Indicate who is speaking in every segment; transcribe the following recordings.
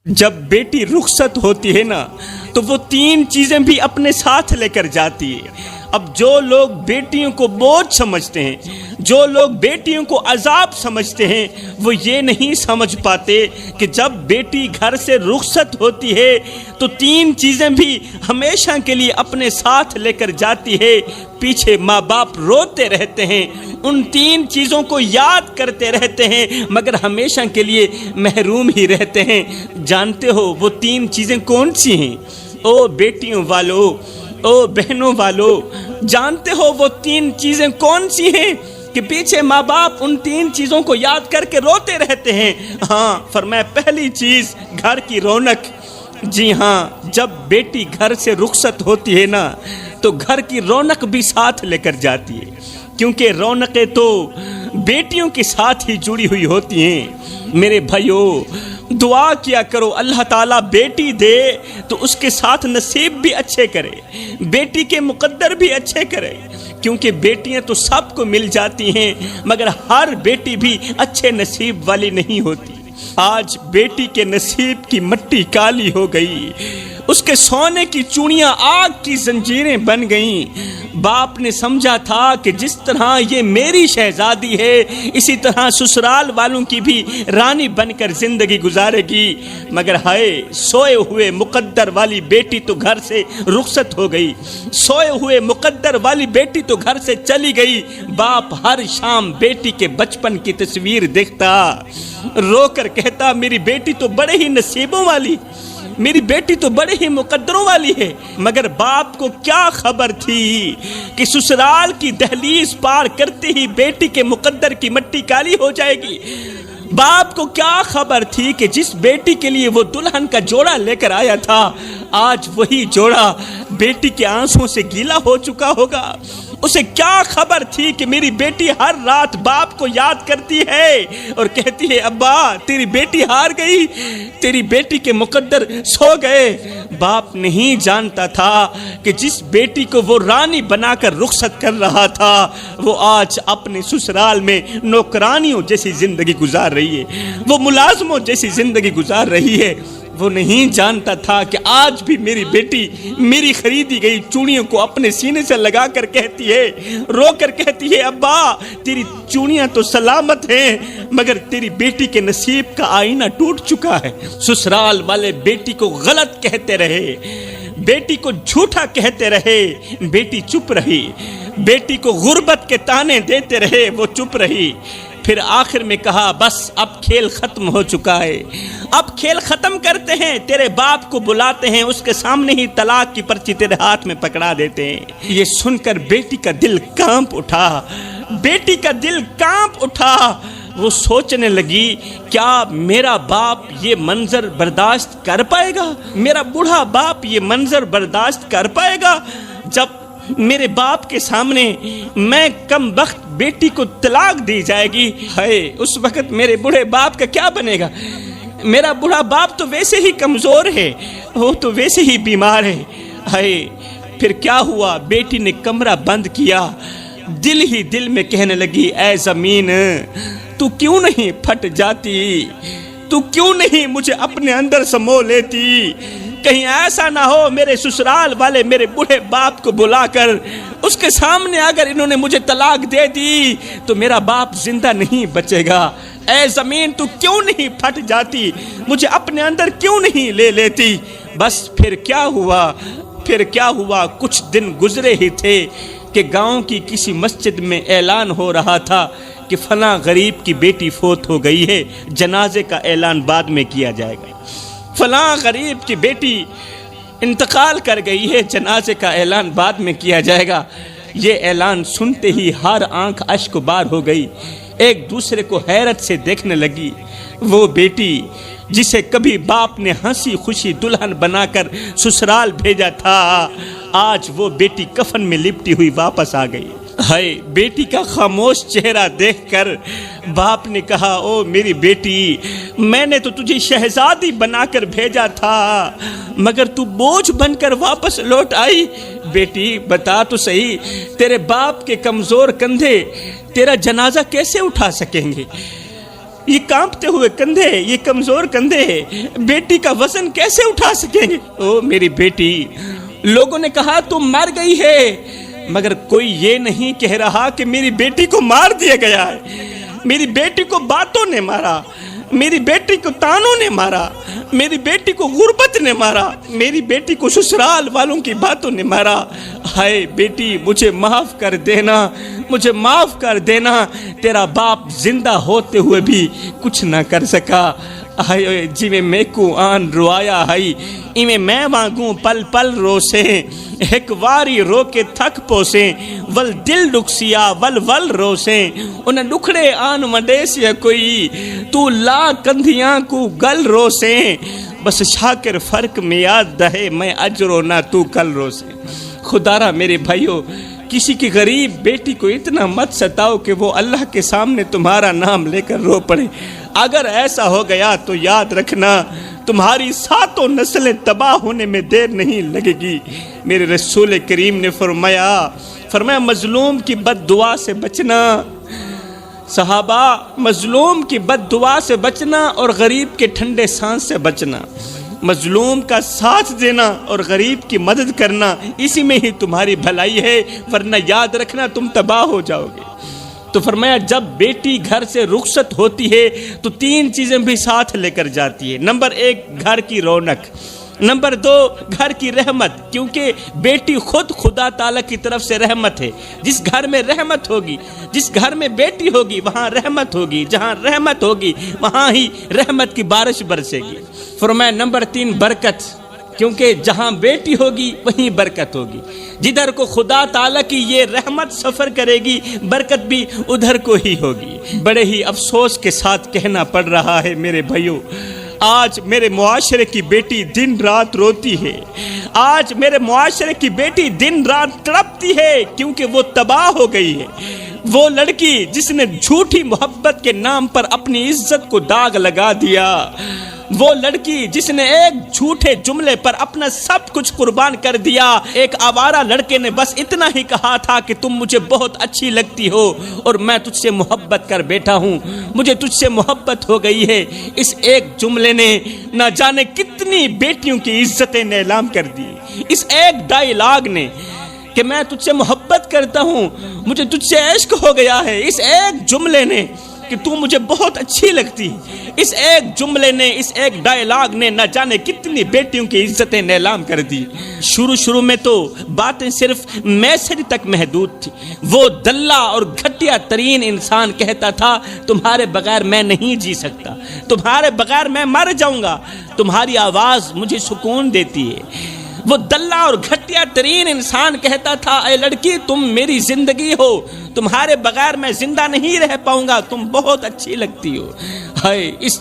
Speaker 1: جب بیٹی رخصت ہوتی ہے نا تو وہ تین چیزیں بھی اپنے ساتھ لے کر جاتی ہے۔ اب جو لوگ بیٹیوں کو بوجھ سمجھتے ہیں، جو لوگ بیٹیوں کو عذاب سمجھتے ہیں، وہ یہ نہیں سمجھ پاتے کہ جب بیٹی گھر سے رخصت ہوتی ہے تو تین چیزیں بھی ہمیشہ کے لیے اپنے ساتھ لے کر جاتی ہے۔ پیچھے ماں باپ روتے رہتے ہیں، ان تین چیزوں کو یاد کرتے رہتے ہیں، مگر ہمیشہ کے لیے محروم ہی رہتے ہیں۔ جانتے ہو وہ تین چیزیں کون سی ہیں؟ او بیٹیوں والو، او بہنوں والو، جانتے ہو وہ تین چیزیں کون سی ہیں کہ پیچھے ماں باپ ان تین چیزوں کو یاد کر کے روتے رہتے ہیں؟ ہاں، فرمایا پہلی چیز گھر کی رونق۔ جی ہاں، جب بیٹی گھر سے رخصت ہوتی ہے نا تو گھر کی رونق بھی ساتھ لے کر جاتی ہے، کیونکہ رونقیں تو بیٹیوں کے ساتھ ہی جڑی ہوئی ہوتی ہیں۔ میرے بھائیو، دعا کیا کرو اللہ تعالیٰ بیٹی دے تو اس کے ساتھ نصیب بھی اچھے کرے، بیٹی کے مقدر بھی اچھے کرے، کیونکہ بیٹیاں تو سب کو مل جاتی ہیں مگر ہر بیٹی بھی اچھے نصیب والی نہیں ہوتی۔ آج بیٹی کے نصیب کی مٹی کالی ہو گئی، اس کے سونے کی چوڑیاں آگ کی زنجیریں بن گئیں۔ باپ نے سمجھا تھا کہ جس طرح یہ میری شہزادی ہے اسی طرح سسرال والوں کی بھی رانی بن کر زندگی گزارے گی، مگر ہائے سوئے ہوئے مقدر والی بیٹی تو گھر سے رخصت ہو گئی، سوئے ہوئے مقدر والی بیٹی تو گھر سے چلی گئی۔ باپ ہر شام بیٹی کے بچپن کی تصویر دیکھتا، رو کر کہتا میری بیٹی تو بڑے ہی نصیبوں والی، میری بیٹی تو بڑے ہی مقدروں والی ہے۔ مگر باپ کو کیا خبر تھی کہ سسرال کی دہلیز پار کرتے ہی بیٹی کے مقدر کی مٹی کالی ہو جائے گی۔ باپ کو کیا خبر تھی کہ جس بیٹی کے لیے وہ دلہن کا جوڑا لے کر آیا تھا آج وہی جوڑا بیٹی کے آنسوں سے گیلا ہو چکا ہوگا۔ اسے کیا خبر تھی کہ میری بیٹی ہر رات باپ کو یاد کرتی ہے اور کہتی ہے ابا تیری بیٹی ہار گئی، تیری بیٹی کے مقدر سو گئے۔ باپ نہیں جانتا تھا کہ جس بیٹی کو وہ رانی بنا کر رخصت کر رہا تھا وہ آج اپنے سسرال میں نوکرانیوں جیسی زندگی گزار رہی ہے، وہ ملازموں جیسی زندگی گزار رہی ہے۔ وہ نہیں جانتا تھا کہ آج بھی میری بیٹی میری خریدی گئی چوڑیوں کو اپنے سینے سے لگا کر کہتی ہے، رو کر کہتی ہے ابا تیری چوڑیاں تو سلامت ہیں مگر تیری بیٹی کے نصیب کا آئینہ ٹوٹ چکا ہے۔ سسرال والے بیٹی کو غلط کہتے رہے، بیٹی کو جھوٹا کہتے رہے، بیٹی چپ رہی، بیٹی کو غربت کے تانے دیتے رہے، وہ چپ رہی۔ پھر آخر میں کہا بس اب کھیل ختم ہو چکا ہے، اب کھیل ختم کرتے ہیں، تیرے باپ کو بلاتے ہیں، اس کے سامنے ہی طلاق کی پرچی تیرے ہاتھ میں پکڑا دیتے ہیں۔ یہ سن کر بیٹی کا دل کانپ اٹھا، بیٹی کا دل کانپ اٹھا۔ وہ سوچنے لگی کیا میرا باپ یہ منظر برداشت کر پائے گا؟ میرا بوڑھا باپ یہ منظر برداشت کر پائے گا جب میرے باپ کے سامنے میں کم بخت بیٹی کو طلاق دی جائے گی؟ ہائے اس وقت میرے بوڑھے باپ کا کیا بنے گا؟ میرا بوڑھا باپ تو ویسے ہی کمزور ہے، وہ تو ویسے ہی بیمار ہے۔ ہائے پھر کیا ہوا؟ بیٹی نے کمرہ بند کیا، دل ہی دل میں کہنے لگی اے زمین تو کیوں نہیں پھٹ جاتی، تو کیوں نہیں مجھے اپنے اندر سمو لیتی؟ کہیں ایسا نہ ہو میرے سسرال والے میرے بوڑھے باپ کو بلا کر اس کے سامنے اگر انہوں نے مجھے طلاق دے دی تو میرا باپ زندہ نہیں بچے گا۔ اے زمین تو کیوں نہیں پھٹ جاتی، مجھے اپنے اندر کیوں نہیں لے لیتی؟ بس پھر کیا ہوا؟ پھر کیا ہوا؟ کچھ دن گزرے ہی تھے کہ گاؤں کی کسی مسجد میں اعلان ہو رہا تھا کہ فلاں غریب کی بیٹی فوت ہو گئی ہے، جنازے کا اعلان بعد میں کیا جائے گا۔ فلاں غریب کی بیٹی انتقال کر گئی ہے، جنازے کا اعلان بعد میں کیا جائے گا۔ یہ اعلان سنتے ہی ہر آنکھ اشک بار ہو گئی، ایک دوسرے کو حیرت سے دیکھنے لگی۔ وہ بیٹی جسے کبھی باپ نے ہنسی خوشی دلہن بنا کر سسرال بھیجا تھا آج وہ بیٹی کفن میں لپٹی ہوئی واپس آ گئی۔ ہائے بیٹی کا خاموش چہرہ دیکھ کر باپ نے کہا او میری بیٹی میں نے تو تجھے شہزادی بنا کر بھیجا تھا مگر تو بوجھ بن کر واپس لوٹ آئی۔ بیٹی بتا تو صحیح تیرے باپ کے کمزور کندھے تیرا جنازہ کیسے اٹھا سکیں گے؟ یہ کانپتے ہوئے کندھے، یہ کمزور کندھے بیٹی کا وزن کیسے اٹھا سکیں گے؟ او میری بیٹی، لوگوں نے کہا تم مر گئی ہے، مگر کوئی یہ نہیں کہہ رہا کہ میری بیٹی کو مار دیا گیا ہے۔ میری بیٹی کو باتوں نے مارا، میری بیٹی کو تانوں نے مارا، میری بیٹی کو غربت نے مارا، میری بیٹی کو سسرال والوں کی باتوں نے مارا۔ ہائے بیٹی، مجھے معاف کر دینا، مجھے معاف کر دینا، تیرا باپ زندہ ہوتے ہوئے بھی کچھ نہ کر سکا۔ ہائے جی میں کو آن روایا ہائی، ایویں میں وانگوں پل پل روسے، ایک واری رو کے تھک پوسیں، ول دل ڈکسیا ول ول روسیں، انہیں ڈکھڑے آن مڈیسیا کوئی، تو لا کندھیاں کو گل روسیں، بس شاکر فرق میں یاد دہے، میں اجرو نہ تو کل روسیں۔ خدارا میرے بھائیو، کسی کی غریب بیٹی کو اتنا مت ستاؤ کہ وہ اللہ کے سامنے تمہارا نام لے کر رو پڑے۔ اگر ایسا ہو گیا تو یاد رکھنا تمہاری 7 نسلیں تباہ ہونے میں دیر نہیں لگے گی۔ میرے رسول کریم نے فرمایا مظلوم کی بد دعا سے بچنا۔ صحابہ، مظلوم کی بد دعا سے بچنا اور غریب کے ٹھنڈے سانس سے بچنا، مظلوم کا ساتھ دینا اور غریب کی مدد کرنا، اسی میں ہی تمہاری بھلائی ہے، ورنہ یاد رکھنا تم تباہ ہو جاؤ گے۔ تو فرمایا جب بیٹی گھر سے رخصت ہوتی ہے تو 3 چیزیں بھی ساتھ لے کر جاتی ہے۔ نمبر 1 گھر کی رونق، نمبر 2 گھر کی رحمت، کیونکہ بیٹی خود خدا تعالیٰ کی طرف سے رحمت ہے۔ جس گھر میں رحمت ہوگی، جس گھر میں بیٹی ہوگی وہاں رحمت ہوگی، جہاں رحمت ہوگی وہاں ہی رحمت کی بارش برسے گی۔ فرمایا نمبر 3 برکت، کیونکہ جہاں بیٹی ہوگی وہیں برکت ہوگی، جدھر کو خدا تعالیٰ کی یہ رحمت سفر کرے گی برکت بھی ادھر کو ہی ہوگی۔ بڑے ہی افسوس کے ساتھ کہنا پڑ رہا ہے میرے بھائیوں، آج میرے معاشرے کی بیٹی دن رات روتی ہے، آج میرے معاشرے کی بیٹی دن رات تڑپتی ہے، کیونکہ وہ تباہ ہو گئی ہے۔ وہ لڑکی جس نے جھوٹی محبت کے نام پر اپنی عزت کو داغ لگا دیا، وہ لڑکی جس نے ایک جھوٹے جملے پر اپنا سب کچھ قربان کر دیا۔ ایک آوارہ لڑکے نے بس اتنا ہی کہا تھا کہ تم مجھے بہت اچھی لگتی ہو اور میں تجھ سے محبت کر بیٹھا ہوں، مجھے تجھ سے محبت ہو گئی ہے۔ اس ایک جملے نے نہ جانے کتنی بیٹیوں کی عزتیں نیلام کر دی۔ اس ایک ڈائیلاگ نے کہ میں تجھ سے محبت کرتا ہوں، مجھے تجھ سے عشق ہو گیا ہے، اس ایک جملے نے کہ تو مجھے بہت اچھی لگتی، اس ایک جملے نے، اس ایک ڈائیلاگ نے نہ جانے کتنی بیٹیوں کی عزتیں نیلام کر دی۔ شروع میں تو باتیں صرف میسج تک محدود تھی۔ وہ دلہ اور گھٹیا ترین انسان کہتا تھا تمہارے بغیر میں نہیں جی سکتا، تمہارے بغیر میں مر جاؤں گا، تمہاری آواز مجھے سکون دیتی ہے۔ وہ دلہ اور گھٹیا ترین انسان کہتا تھا اے لڑکی تم میری زندگی ہو، تمہارے بغیر میں زندہ نہیں رہ پاؤں گا، تم بہت اچھی لگتی ہو۔ ہائے اس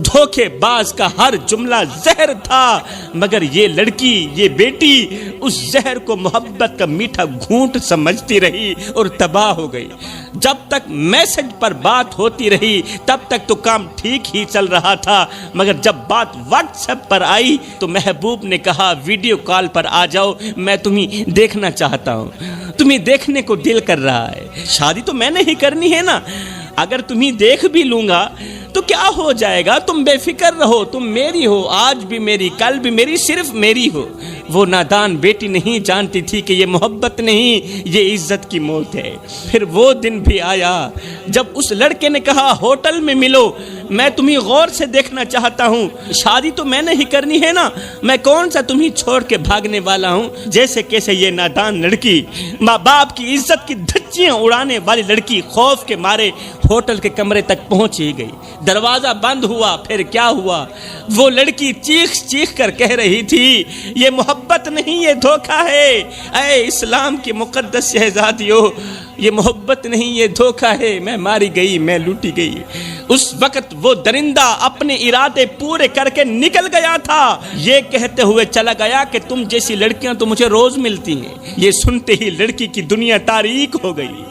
Speaker 1: دھوکے باز کا ہر جملہ زہر تھا، مگر یہ لڑکی، یہ بیٹی اس زہر کو محبت کا میٹھا گھونٹ سمجھتی رہی اور تباہ ہو گئی۔ جب تک میسج پر بات ہوتی رہی تب تک تو کام ٹھیک ہی چل رہا تھا، مگر جب بات واٹس ایپ پر آئی تو محبوب نے کہا ویڈیو کال پر آ جاؤ، میں تمہیں دیکھنا چاہتا ہوں، تمہیں دیکھنے کو دل کر رہا ہے۔ شادی تو میں نے ہی کرنی ہے نا، اگر تمہیں دیکھ بھی لوں گا تو کیا ہو جائے گا، تم بے فکر رہو، تم میری ہو، آج بھی میری، کل بھی میری، صرف میری ہو۔ وہ نادان بیٹی نہیں جانتی تھی کہ یہ محبت نہیں، یہ عزت کی موت ہے۔ پھر وہ دن بھی آیا جب اس لڑکے نے کہا ہوٹل میں ملو، میں تمہیں غور سے دیکھنا چاہتا ہوں، شادی تو میں نے ہی کرنی ہے نا، میں کون سا تمہیں چھوڑ کے بھاگنے والا ہوں۔ جیسے کیسے یہ نادان لڑکی، ماں باپ کی عزت کی دھچیاں اڑانے والی لڑکی خوف کے مارے ہوٹل کے کمرے تک پہنچ ہی گئی۔ دروازہ بند ہوا، پھر کیا ہوا، وہ لڑکی چیخ چیخ کر کہہ رہی تھی یہ محبت نہیں، یہ دھوکہ ہے۔ اے اسلام کی مقدس شہزادیوں، یہ محبت نہیں، یہ دھوکہ ہے، میں ماری گئی، میں لوٹی گئی۔ اس وقت وہ درندہ اپنے ارادے پورے کر کے نکل گیا تھا، یہ کہتے ہوئے چلا گیا کہ تم جیسی لڑکیاں تو مجھے روز ملتی ہیں۔ یہ سنتے ہی لڑکی کی دنیا تاریک ہو گئی،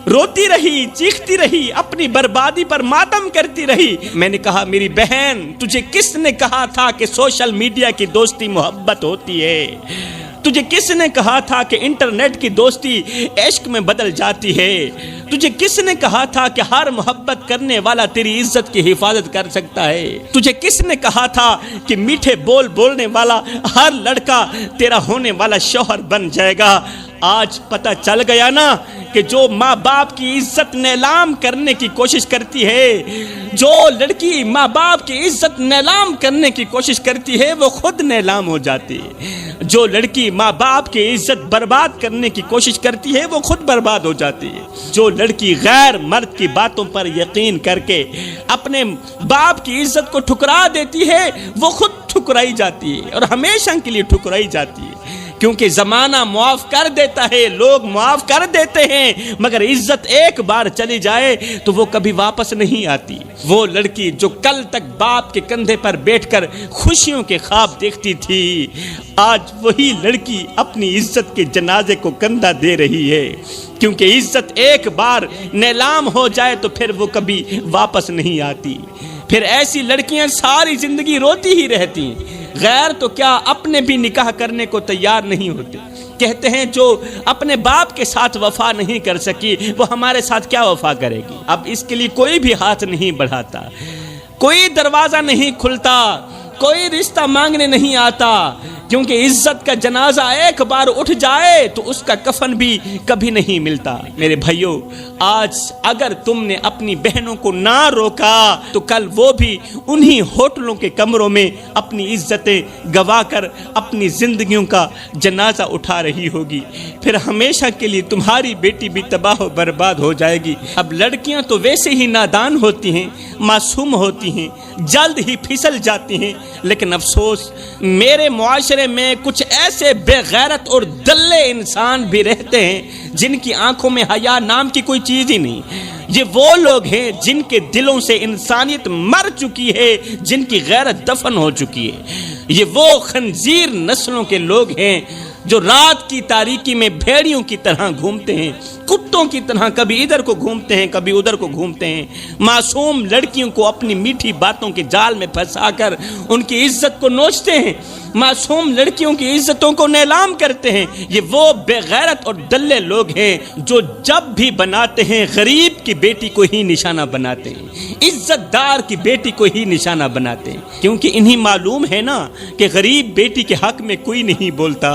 Speaker 1: روتی رہی، چیختی رہی، اپنی بربادی پر ماتم کرتی رہی۔ میں نے کہا میری بہن، تجھے کس نے کہا تھا کہ سوشل میڈیا کی دوستی محبت ہوتی ہے؟ تجھے کس نے کہا تھا کہ انٹرنیٹ کی دوستی عشق میں بدل جاتی ہے؟ تجھے کس نے کہا تھا کہ ہر محبت کرنے والا تیری عزت کی حفاظت کر سکتا ہے؟ تجھے کس نے کہا تھا کہ میٹھے بول بولنے والا ہر لڑکا تیرا ہونے والا شوہر بن جائے گا؟ آج پتہ چل گیا نا کہ جو ماں باپ کی عزت نیلام کرنے کی کوشش کرتی ہے، جو لڑکی ماں باپ کی عزت نیلام کرنے کی کوشش کرتی ہے وہ خود نیلام ہو جاتی ہے، جو لڑکی ماں باپ کی عزت برباد کرنے کی کوشش کرتی ہے وہ خود برباد ہو جاتی ہے، جو لڑکی غیر مرد کی باتوں پر یقین کر کے اپنے باپ کی عزت کو ٹھکرا دیتی ہے وہ خود ٹھکرائی جاتی ہے اور ہمیشہ کے لیے ٹھکرائی جاتی ہے، کیونکہ زمانہ معاف کر دیتا ہے، لوگ معاف کر دیتے ہیں، مگر عزت ایک بار چلی جائے تو وہ کبھی واپس نہیں آتی۔ وہ لڑکی جو کل تک باپ کے کندھے پر بیٹھ کر خوشیوں کے خواب دیکھتی تھی، آج وہی لڑکی اپنی عزت کے جنازے کو کندھا دے رہی ہے، کیونکہ عزت ایک بار نیلام ہو جائے تو پھر وہ کبھی واپس نہیں آتی۔ پھر ایسی لڑکیاں ساری زندگی روتی ہی رہتی ہیں، غیر تو کیا اپنے بھی نکاح کرنے کو تیار نہیں ہوتے، کہتے ہیں جو اپنے باپ کے ساتھ وفا نہیں کر سکی وہ ہمارے ساتھ کیا وفا کرے گی۔ اب اس کے لیے کوئی بھی ہاتھ نہیں بڑھاتا، کوئی دروازہ نہیں کھلتا، کوئی رشتہ مانگنے نہیں آتا، کیونکہ عزت کا جنازہ ایک بار اٹھ جائے تو اس کا کفن بھی کبھی نہیں ملتا۔ میرے بھائیوں، آج اگر تم نے اپنی بہنوں کو نہ روکا تو کل وہ بھی انہی ہوٹلوں کے کمروں میں اپنی عزتیں گوا کر اپنی زندگیوں کا جنازہ اٹھا رہی ہوگی، پھر ہمیشہ کے لیے تمہاری بیٹی بھی تباہ و برباد ہو جائے گی۔ اب لڑکیاں تو ویسے ہی نادان ہوتی ہیں، معصوم ہوتی ہیں، جلد ہی پھسل جاتی ہیں، لیکن افسوس میرے معاشرے میں کچھ ایسے بے غیرت اور دلے انسان بھی رہتے ہیں جن کی آنکھوں میں حیا نام کی کوئی چیز ہی نہیں۔ یہ وہ لوگ ہیں جن کے دلوں سے انسانیت مر چکی ہے، جن کی غیرت دفن ہو چکی ہے۔ یہ وہ خنزیر نسلوں کے لوگ ہیں جو رات کی تاریکی میں بھیڑیوں کی طرح گھومتے ہیں، کتوں کی طرح کبھی ادھر کو گھومتے ہیں کبھی ادھر کو گھومتے ہیں، معصوم لڑکیوں کو اپنی میٹھی باتوں کے جال میں پھنسا کر ان کی عزت کو نوچتے ہیں، معصوم لڑکیوں کی عزتوں کو نیلام کرتے ہیں۔ یہ وہ بے غیرت اور دلے لوگ ہیں جو جب بھی بناتے ہیں غریب کی بیٹی کو ہی نشانہ بناتے ہیں، عزت دار کی بیٹی کو ہی نشانہ بناتے ہیں، کیونکہ انہیں معلوم ہے نا کہ غریب بیٹی کے حق میں کوئی نہیں بولتا،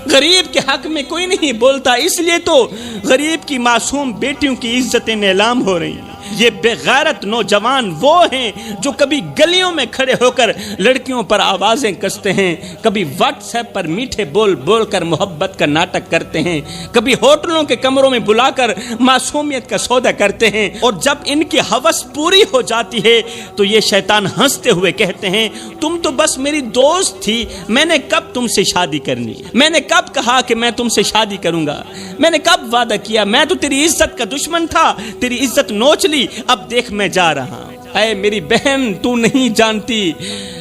Speaker 1: غریب کے حق میں کوئی نہیں بولتا، اس لیے تو غریب کی معصوم بیٹیوں کی عزتیں نیلام ہو رہی ہیں۔ یہ بے غیرت نوجوان وہ ہیں جو کبھی گلیوں میں کھڑے ہو کر لڑکیوں پر آوازیں کستے ہیں، کبھی واٹس ایپ پر میٹھے بول بول کر محبت کا ناٹک کرتے ہیں، کبھی ہوٹلوں کے کمروں میں بلا کر معصومیت کا سودا کرتے ہیں، اور جب ان کی ہوس پوری ہو جاتی ہے تو یہ شیطان ہنستے ہوئے کہتے ہیں تم تو بس میری دوست تھی، میں نے کب تم سے شادی کرنی، میں نے کب کہا کہ میں تم سے شادی کروں گا، میں نے کب وعدہ کیا، میں تو تیری عزت کا دشمن تھا، تیری عزت نوچ لی، اب دیکھ میں جا رہا ہوں۔ اے میری بہن، تو نہیں جانتی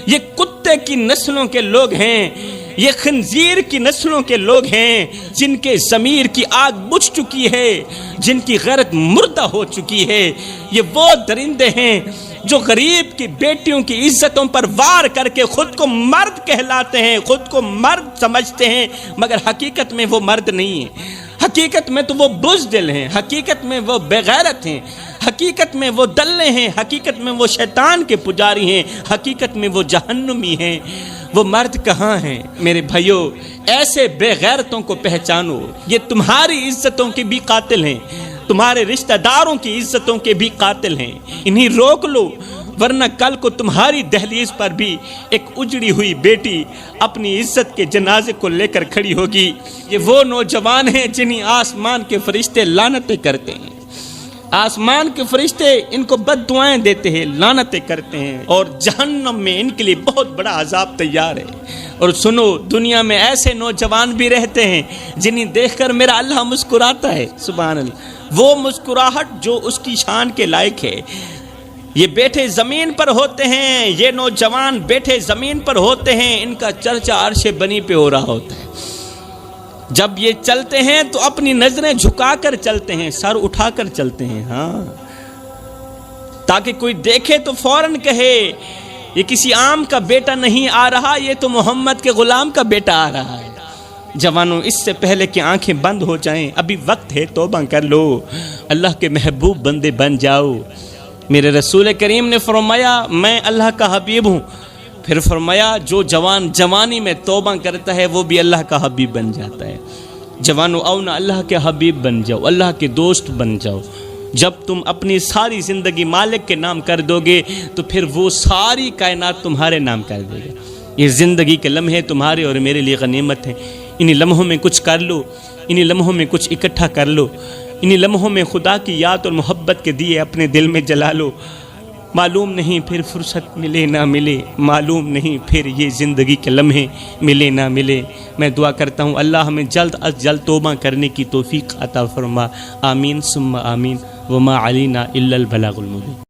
Speaker 1: یہ کتے کی نسلوں کے لوگ ہیں، یہ خنزیر کی نسلوں کے لوگ ہیں جن کے ضمیر کی آگ بجھ چکی ہے، جن کی غیرت مردہ ہو چکی ہے۔ یہ وہ درندے ہیں جو غریب کی بیٹیوں کی عزتوں پر وار کر کے خود کو مرد کہلاتے ہیں، خود کو مرد سمجھتے ہیں، مگر حقیقت میں وہ مرد نہیں ہیں، حقیقت میں تو وہ بزدل ہیں، حقیقت میں وہ بے غیرت ہیں، حقیقت میں وہ دلے ہیں، حقیقت میں وہ شیطان کے پجاری ہیں، حقیقت میں وہ جہنمی ہیں۔ وہ مرد کہاں ہیں؟ میرے بھائیوں، ایسے بے غیرتوں کو پہچانو، یہ تمہاری عزتوں کے بھی قاتل ہیں، تمہارے رشتہ داروں کی عزتوں کے بھی قاتل ہیں، انہیں روک لو، ورنہ کل کو تمہاری دہلیز پر بھی ایک اجڑی ہوئی بیٹی اپنی عزت کے جنازے کو لے کر کھڑی ہوگی۔ یہ وہ نوجوان ہیں جنہیں آسمان کے فرشتے لعنتیں کرتے ہیں، آسمان کے فرشتے ان کو بد دعائیں دیتے ہیں، لعنتیں کرتے ہیں، اور جہنم میں ان کے لیے بہت بڑا عذاب تیار ہے۔ اور سنو، دنیا میں ایسے نوجوان بھی رہتے ہیں جنہیں دیکھ کر میرا اللہ مسکراتا ہے، سبحان اللہ، وہ مسکراہٹ جو اس کی شان کے لائق ہے۔ یہ بیٹھے زمین پر ہوتے ہیں، یہ نوجوان بیٹھے زمین پر ہوتے ہیں، ان کا چرچا عرش بنی پہ ہو رہا ہوتا ہے۔ جب یہ چلتے ہیں تو اپنی نظریں جھکا کر چلتے ہیں، سر اٹھا کر چلتے ہیں، ہاں، تاکہ کوئی دیکھے تو فوراً کہے یہ کسی عام کا بیٹا نہیں آ رہا، یہ تو محمد کے غلام کا بیٹا آ رہا ہے۔ جوانوں اس سے پہلے کہ آنکھیں بند ہو جائیں ابھی وقت ہے، توبہ کر لو، اللہ کے محبوب بندے بن جاؤ۔ میرے رسول کریم نے فرمایا میں اللہ کا حبیب ہوں، پھر فرمایا جو جوان جوانی میں توبہ کرتا ہے وہ بھی اللہ کا حبیب بن جاتا ہے۔ جوانوں آؤ نا اللہ کے حبیب بن جاؤ، اللہ کے دوست بن جاؤ۔ جب تم اپنی ساری زندگی مالک کے نام کر دو گے تو پھر وہ ساری کائنات تمہارے نام کر دے گا۔ یہ زندگی کے لمحے تمہارے اور میرے لیے غنیمت ہیں، انہی لمحوں میں کچھ کر لو، انہی لمحوں میں کچھ اکٹھا کر لو، انہی لمحوں میں خدا کی یاد اور محبت کے دیے اپنے دل میں جلا لو۔ معلوم نہیں پھر فرصت ملے نہ ملے، معلوم نہیں پھر یہ زندگی کے لمحے ملے نہ ملے۔ میں دعا کرتا ہوں اللہ ہمیں جلد از جلد توبہ کرنے کی توفیق عطا فرما، آمین ثم آمین، وما علینا الا البلاغ المبین۔